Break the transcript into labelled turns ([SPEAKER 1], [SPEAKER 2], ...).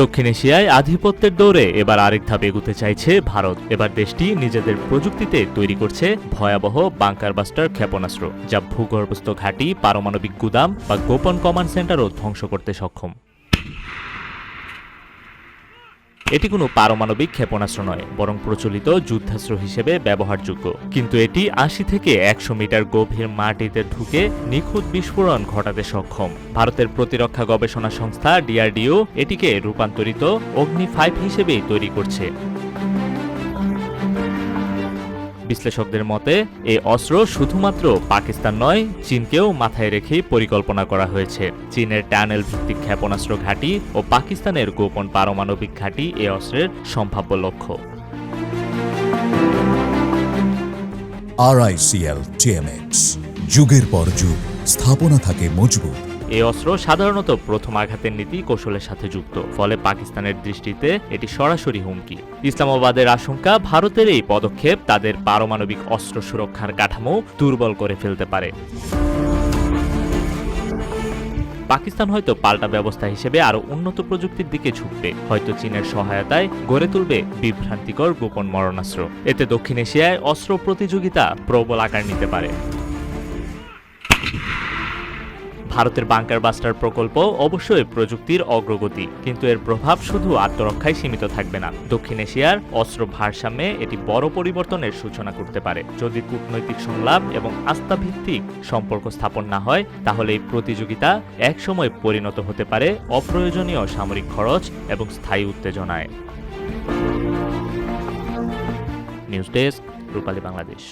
[SPEAKER 1] দক্ষিণ এশিয়ায় আধিপত্যের দৌড়ে এবার আরেক ধাপ এগুতে চাইছে ভারত। এবার দেশটি নিজেদের প্রযুক্তিতে তৈরি করছে ভয়াবহ বাংকারবাস্টার ক্ষেপণাস্ত্র, যা ভূগর্ভস্থ ঘাঁটি, পারমাণবিক গুদাম বা গোপন কমান্ড সেন্টারও ধ্বংস করতে সক্ষম। এটি কোনো পারমাণবিক ক্ষেপণাস্ত্র নয়, বরং প্রচলিত যুদ্ধাস্ত্র হিসেবে ব্যবহারযোগ্য। কিন্তু এটি ৮০ থেকে ১০০ মিটার গভীর মাটিতে ঢুকে নিখুঁত বিস্ফোরণ ঘটাতে সক্ষম। ভারতের প্রতিরক্ষা গবেষণা সংস্থা ডিআরডিও এটিকে রূপান্তরিত অগ্নি-5 হিসেবেই তৈরি করছে। বিশ্লেষকদের মতে এই অস্ত্র শুধুমাত্র পাকিস্তান নয়, চীনকেও মাথায় রেখেই পরিকল্পনা করা হয়েছে। চীনের টানেল ভিত্তিক ক্ষেপণাস্ত্র ঘাঁটি ও পাকিস্তানের গোপন পারমাণবিক ঘাঁটি এ অস্ত্রের সম্ভাব্য লক্ষ্য।
[SPEAKER 2] RICL TMX, যুগের পর যুগ স্থাপনা থাকে মজবুত।
[SPEAKER 1] এই অস্ত্র সাধারণত প্রথম আঘাতের নীতি কৌশলের সাথে যুক্ত, ফলে পাকিস্তানের দৃষ্টিতে এটি সরাসরি হুমকি। ইসলামাবাদের আশঙ্কা, ভারতের এই পদক্ষেপ তাদের পারমাণবিক অস্ত্র সুরক্ষার কাঠামো দুর্বল করে ফেলতে পারে। পাকিস্তান হয়তো পাল্টা ব্যবস্থা হিসেবে আরও উন্নত প্রযুক্তির দিকে ঝুঁকবে, হয়তো চীনের সহায়তায় গড়ে তুলবে বিভ্রান্তিকর গোপন মরণাস্ত্র। এতে দক্ষিণ এশিয়ায় অস্ত্র প্রতিযোগিতা প্রবল আকার নিতে পারে। ভারতের বাংকারবাস্টার প্রকল্প অবশ্যই প্রযুক্তির অগ্রগতি, কিন্তু এর প্রভাব শুধু আত্মরক্ষায় সীমিত থাকবে না। দক্ষিণ এশিয়ার অস্ত্র ভারসাম্যে এটি বড় পরিবর্তনের সূচনা করতে পারে। যদি কূটনৈতিক সংলাপ এবং আস্থাভিত্তিক সম্পর্ক স্থাপন না হয়, তাহলে এই প্রতিযোগিতা একসময় পরিণত হতে পারে অপ্রয়োজনীয় সামরিক খরচ এবং স্থায়ী উত্তেজনায়। নিউজ ডেস্ক, রূপালী বাংলাদেশ।